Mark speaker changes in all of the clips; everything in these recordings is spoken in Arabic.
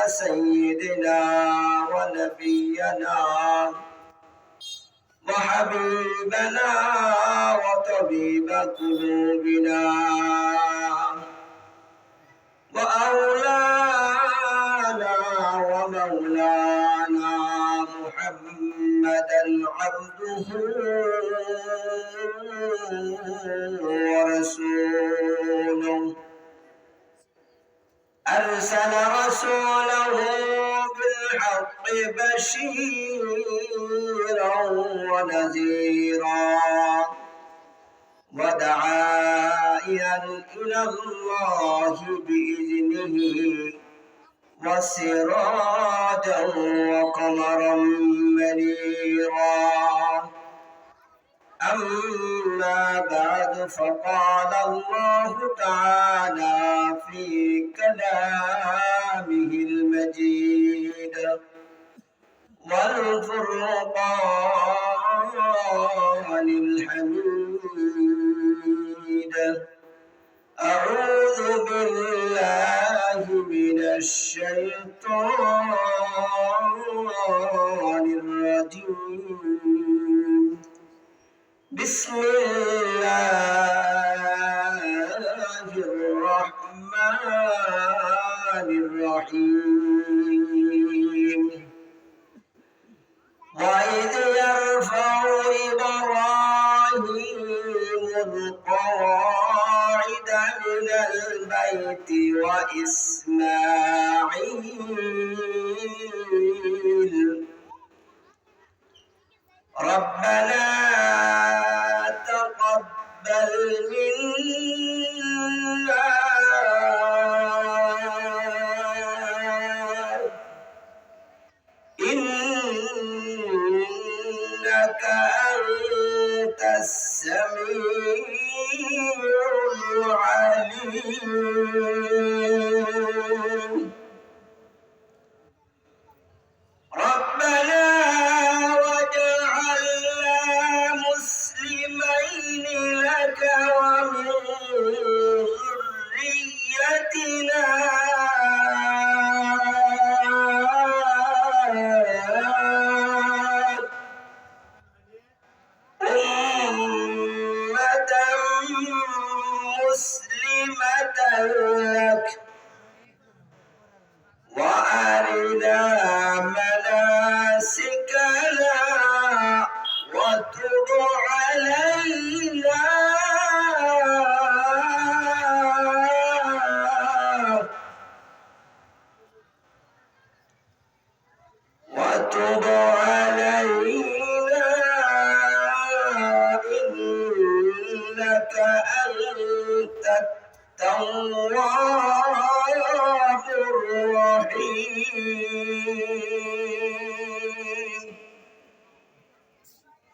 Speaker 1: سيدنا ونبينا وحبيبنا وطبيب قلوبنا وأولانا ومولانا محمدا عبده ورسوله أرسل رسوله بالحق بشيرا ونذيرا وداعيا إلى الله بإذنه وسراجا وقمرا منيرا أما بعد فقال الله تعالى في كلامه المجيد والفرقان الحميد أعوذ بالله من الشيطان الرجيم بسم الله الرحمن الرحيم وإذ يرفع إبراهيم القواعد من البيت وإسماعيل ربنا تقبل منا إنك أنت السميع العليم ربنا واجعلنا مسلمين لك ومن ذريتنا أمة مسلمة لك وأرنا مناسكنا وتب علينا وتب علينا إنك أنت التواب الرحيم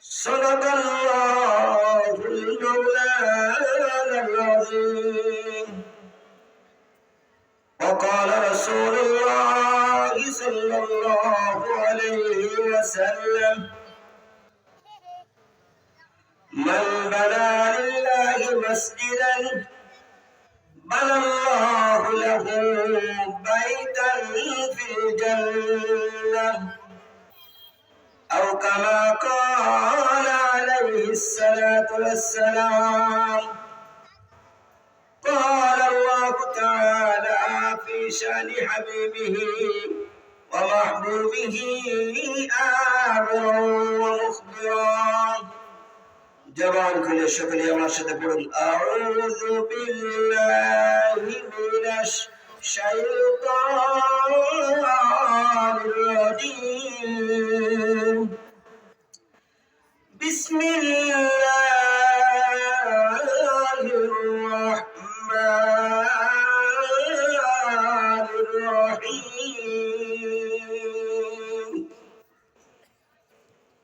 Speaker 1: صدق الله المولانا العظيم وقال رسول الله صلى الله عليه وسلم من بنى لله مسجدا بنى الله له بيتا في الجنة أو كما قال عليه الصلاة والسلام قال الله تعالى في شأن حبيبه ومحبوبه آمرا ومخبرا جوان كل الشكر يا مرشد قول أعوذ بالله من الشيطان الرجيم بسم الله الرحمن الرحيم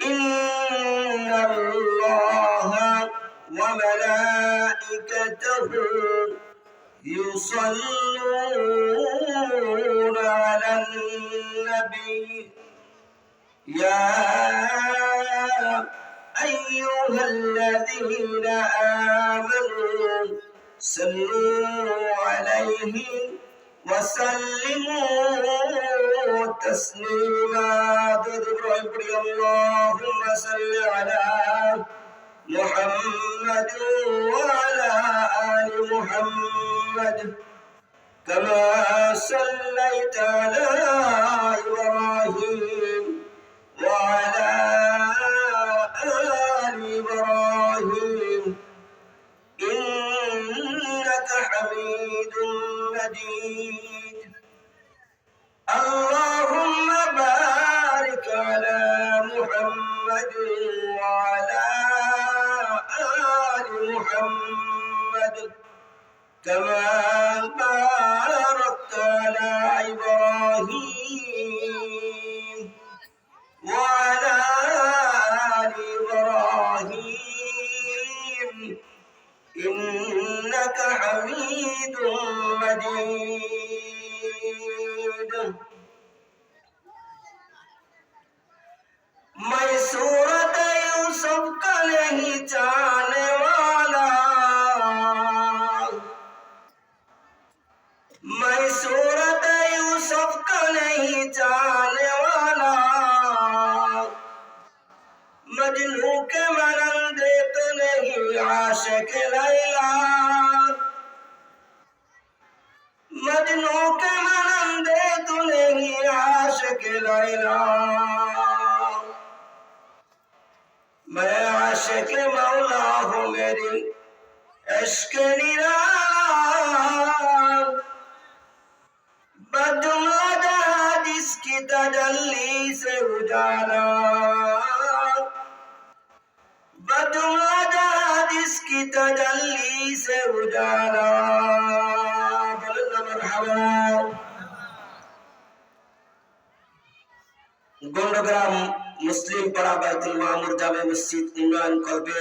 Speaker 1: إن الله وملائكته يصلون على النبي يا أيها الذين آمنوا صلوا عليه وسلموا تسليما اللهم صل على محمد وعلى آل محمد كما صليت على إبراهيم وعلى آل إبراهيم إنك حميد مجيد اللهم بارك على محمد وعلى آل محمد كما باركت على إبراهيم وعلى آل إبراهيم إنك حميد مجيد मैं सूरत यूसुफ का नहीं चाहने वाला मैं सूरत यूसुफ का नहीं चाहने वाला मजनू के मरंदे तो नहीं आशिक लैला मजनू के मरंदे तो नहीं आशिक लैला मैं आशिक मौला हूँ मेरी इश्क निराला बजुमला जहाँ जिसकी तजल्ली से उजाला बजुमला जहाँ जिसकी तजल्ली से उजाला गोंडग्राम मुस्लिम पाड़ा बैतुल मामूर जामे मस्जिद उन्नयन करबे।